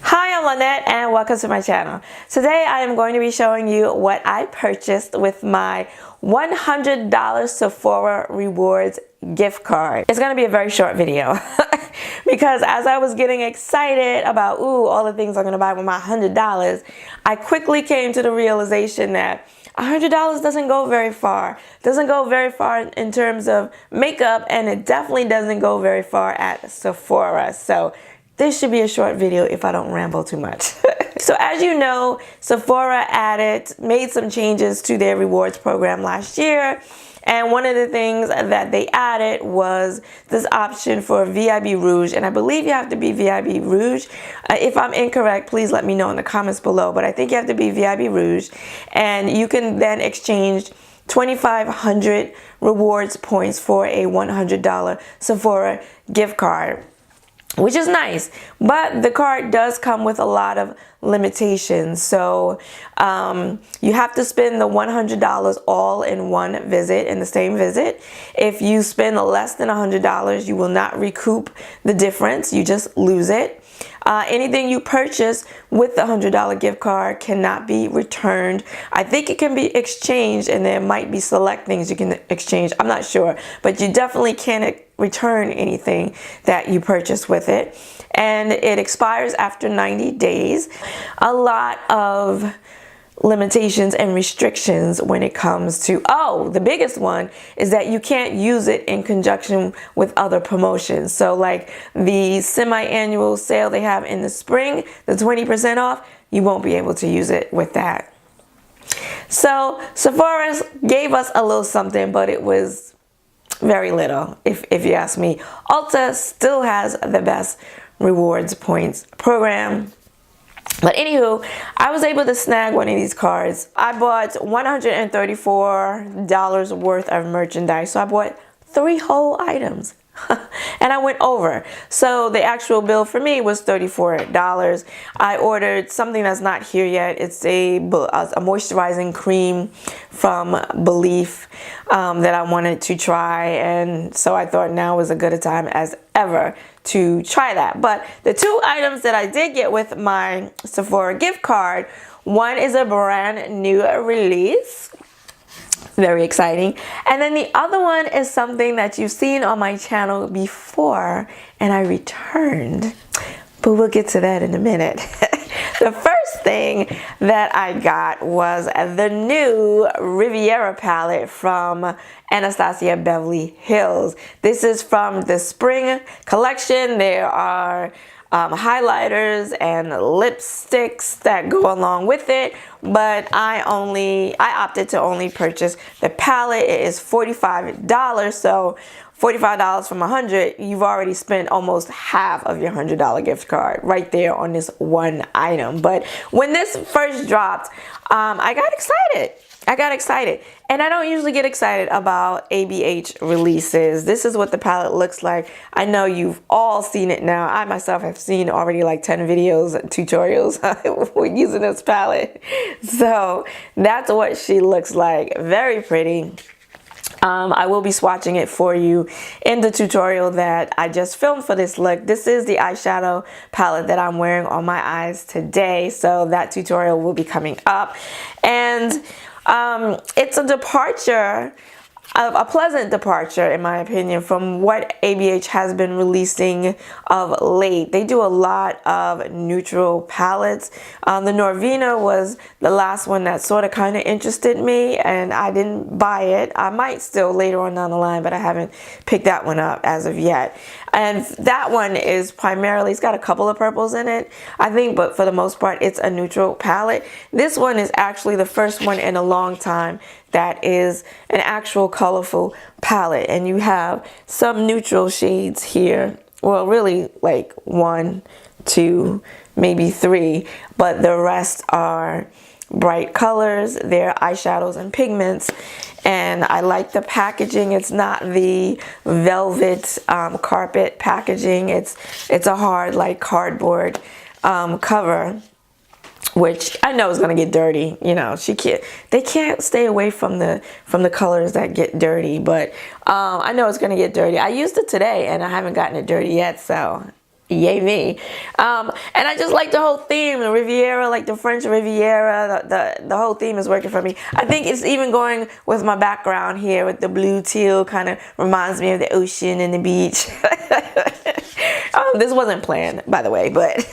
Hi, I'm Lynette and welcome to my channel. Today I am going to be showing you what I purchased with my $100 Sephora Rewards gift card. It's going to be a very short video because as I was getting excited about all the things I'm going to buy with my $100, I quickly came to the realization that $100 doesn't go very far. Doesn't go very far in terms of makeup, and it definitely doesn't go very far at Sephora. So this should be a short video if I don't ramble too much. So as you know, Sephora made some changes to their rewards program last year. And one of the things that they added was this option for VIB Rouge. And I believe you have to be VIB Rouge. If I'm incorrect, please let me know in the comments below. But I think you have to be VIB Rouge. And you can then exchange 2,500 rewards points for a $100 Sephora gift card, which is nice, but the card does come with a lot of limitations. So you have to spend the $100 all in one visit, in the same visit. If you spend less than $100, you will not recoup the difference. You just lose it. Anything you purchase with the $100 gift card cannot be returned. I think it can be exchanged, and there might be select things you can exchange. I'm not sure, but you definitely can't return anything that you purchase with it. And it expires after 90 days. A lot of limitations and restrictions when it comes to, the biggest one is that you can't use it in conjunction with other promotions. So like the semi-annual sale they have in the spring, the 20% off, you won't be able to use it with that. So Sephora gave us a little something, but it was very little, if you ask me. Ulta still has the best rewards points program. But anywho, I was able to snag one of these cards. I bought $134 worth of merchandise. So I bought 3 whole items. And I went over. So the actual bill for me was $34. I ordered something that's not here yet. It's a moisturizing cream from Belief that I wanted to try. And so I thought now was as good a time as ever to try that. But the 2 items that I did get with my Sephora gift card, one is a brand new release. Very exciting. And then the other one is something that you've seen on my channel before and I returned, but we'll get to that in a minute. The first thing that I got was the new Riviera palette from Anastasia Beverly Hills. This is from the spring collection. There are highlighters and lipsticks that go along with it, but I opted to only purchase the palette. It is $45, so $45 from $100, you've already spent almost half of your $100 gift card right there on this one item. But when this first dropped, I got excited. And I don't usually get excited about ABH releases. This is what the palette looks like. I know you've all seen it now. I myself have seen already like 10 videos and tutorials with using this palette. So that's what she looks like. Very pretty. I will be swatching it for you in the tutorial that I just filmed for this look. This is the eyeshadow palette that I'm wearing on my eyes today, so that tutorial will be coming up. And it's a departure, a pleasant departure in my opinion, from what ABH has been releasing of late. They do a lot of neutral palettes. The Norvina was the last one that sort of kind of interested me, and I didn't buy it. I might still later on down the line, but I haven't picked that one up as of yet. And that one is primarily, it's got a couple of purples in it, I think, but for the most part, it's a neutral palette. This one is actually the first one in a long time that is an actual colorful palette. And you have some neutral shades here. Well, really like 1, 2, maybe 3, but the rest are bright colors. They're eyeshadows and pigments. And I like the packaging. It's not the velvet carpet packaging. It's a hard like cardboard cover, which I know is gonna get dirty. You know, they can't stay away from the colors that get dirty, but I know it's gonna get dirty. I used it today and I haven't gotten it dirty yet, so Yay me. And I just like the whole theme, the Riviera, like the French Riviera, the whole theme is working for me. I think it's even going with my background here with the blue teal, kind of reminds me of the ocean and the beach. This wasn't planned, by the way, but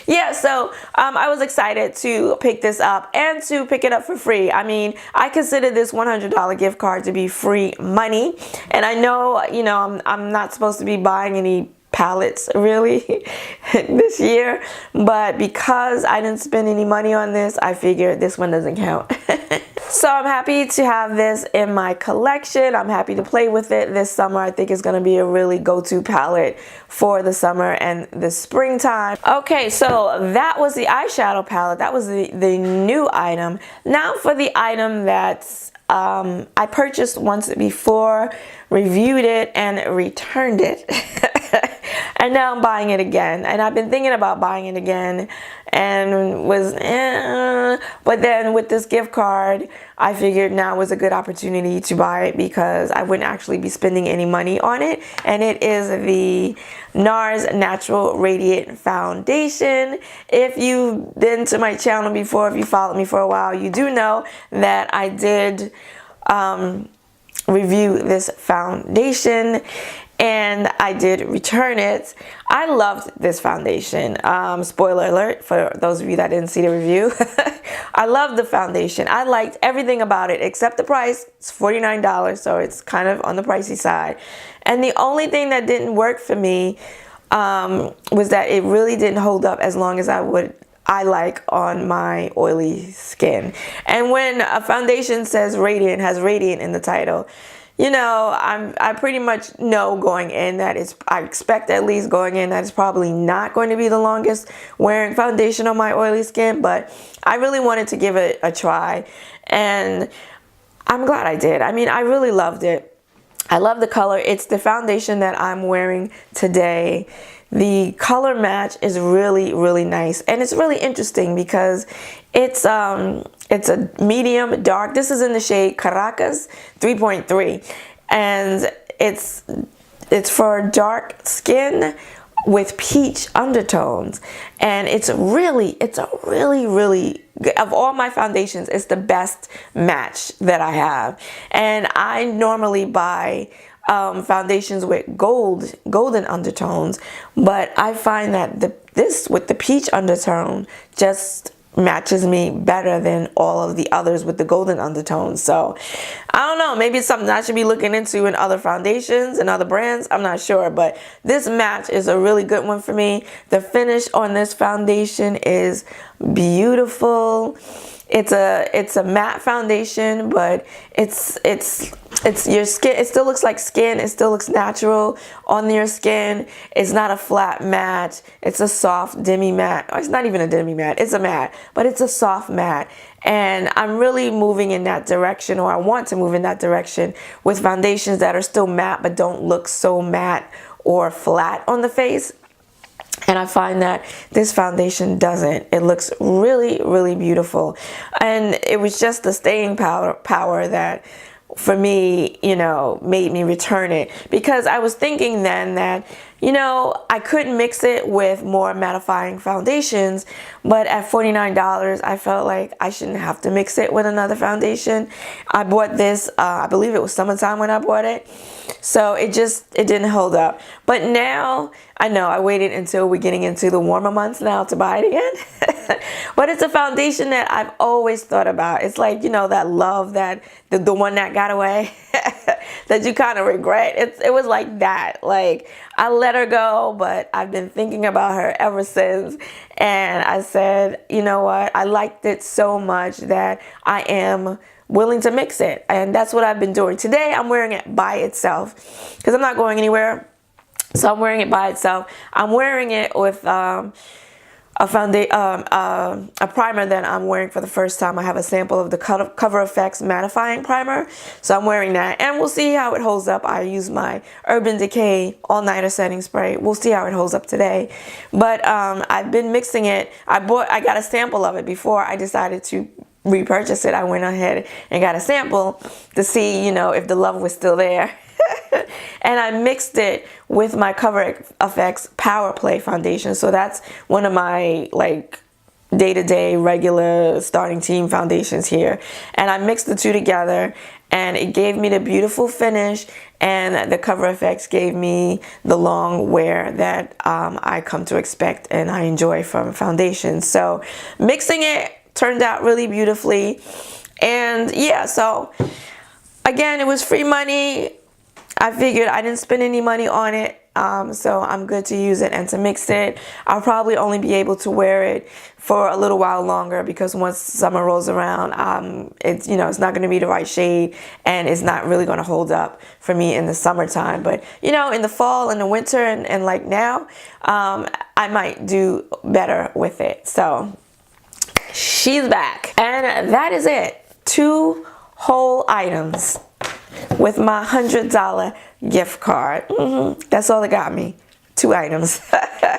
yeah, so I was excited to pick this up and to pick it up for free. I mean, I consider this $100 gift card to be free money, and I know, you know, I'm not supposed to be buying any palettes really this year, but because I didn't spend any money on this, I figured this one doesn't count. So I'm happy to have this in my collection. I'm happy to play with it this summer. I think it's going to be a really go-to palette for the summer and the springtime. Okay, so that was the eyeshadow palette. That was the new item. Now for the item that's I purchased once before, reviewed it, and returned it. And now I'm buying it again. And I've been thinking about buying it again and was, but then with this gift card, I figured now was a good opportunity to buy it because I wouldn't actually be spending any money on it. And it is the NARS Natural Radiant Foundation. If you've been to my channel before, if you followed me for a while, you do know that I did review this foundation and I did return it. I loved this foundation. Spoiler alert for those of you that didn't see the review. I loved the foundation. I liked everything about it except the price. It's $49, so it's kind of on the pricey side. And the only thing that didn't work for me was that it really didn't hold up as long as I like on my oily skin. And when a foundation says radiant, has radiant in the title, you know, I pretty much know going in that I expect at least going in that it's probably not going to be the longest wearing foundation on my oily skin, but I really wanted to give it a try and I'm glad I did. I mean, I really loved it. I love the color. It's the foundation that I'm wearing today. The color match is really, really nice. And it's really interesting because it's a medium dark. This is in the shade Caracas 3.3. And it's for dark skin with peach undertones. And it's a really, really, of all my foundations, it's the best match that I have. And I normally buy foundations with golden undertones, but I find that this with the peach undertone just matches me better than all of the others with the golden undertones. So I don't know, maybe it's something I should be looking into in other foundations and other brands. I'm not sure, but this match is a really good one for me. The finish on this foundation is beautiful. It's a matte foundation, but it's your skin. It still looks like skin. It still looks natural on your skin. It's not a flat matte. It's a soft demi matte. It's not even a demi matte. It's a matte, but it's a soft matte. And I'm really moving in that direction, or I want to move in that direction with foundations that are still matte but don't look so matte or flat on the face. And I find that this foundation doesn't. It looks really, really beautiful. And it was just the staying power that, for me, you know, made me return it. Because I was thinking then that, you know, I could mix it with more mattifying foundations, but at $49, I felt like I shouldn't have to mix it with another foundation. I bought this, I believe it was summertime when I bought it. So it didn't hold up. But now, I know I waited until we're getting into the warmer months now to buy it again. But it's a foundation that I've always thought about. It's like, you know, that love, that the one that got away that you kind of regret. It was like that. Like, I let her go, but I've been thinking about her ever since. And I said, you know what? I liked it so much that I am willing to mix it. And that's what I've been doing. Today, I'm wearing it by itself because I'm not going anywhere. So I'm wearing it by itself. I'm wearing it with a primer that I'm wearing for the first time. I have a sample of the Cover FX mattifying primer. So I'm wearing that. And we'll see how it holds up. I use my Urban Decay All-Nighter Setting Spray. We'll see how it holds up today. But I've been mixing it. I got a sample of it before I decided to repurchase it. I went ahead and got a sample to see, you know, if the love was still there. And I mixed it with my Cover FX Power Play foundation. So that's one of my like day-to-day regular starting team foundations here, and I mixed the two together and it gave me the beautiful finish, and the Cover FX gave me the long wear that I come to expect and I enjoy from foundations. So mixing it turned out really beautifully. And yeah, so again, it was free money. I figured I didn't spend any money on it, so I'm good to use it and to mix it. I'll probably only be able to wear it for a little while longer, because once summer rolls around, it's, you know, it's not going to be the right shade, and it's not really going to hold up for me in the summertime. But you know, in the fall and the winter and like now, I might do better with it. So she's back, and that is it. 2 whole items with my $100 gift card. That's all it got me. 2 items.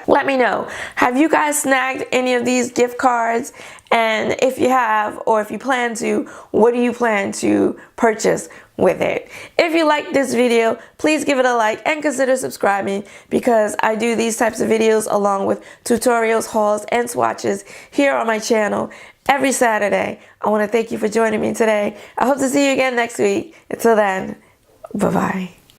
Let me know, have you guys snagged any of these gift cards? And if you have, or if you plan to, what do you plan to purchase with it? If you like this video, please give it a like and consider subscribing, because I do these types of videos along with tutorials, hauls, and swatches here on my channel every Saturday. I want to thank you for joining me today. I hope to see you again next week. Until then, bye-bye.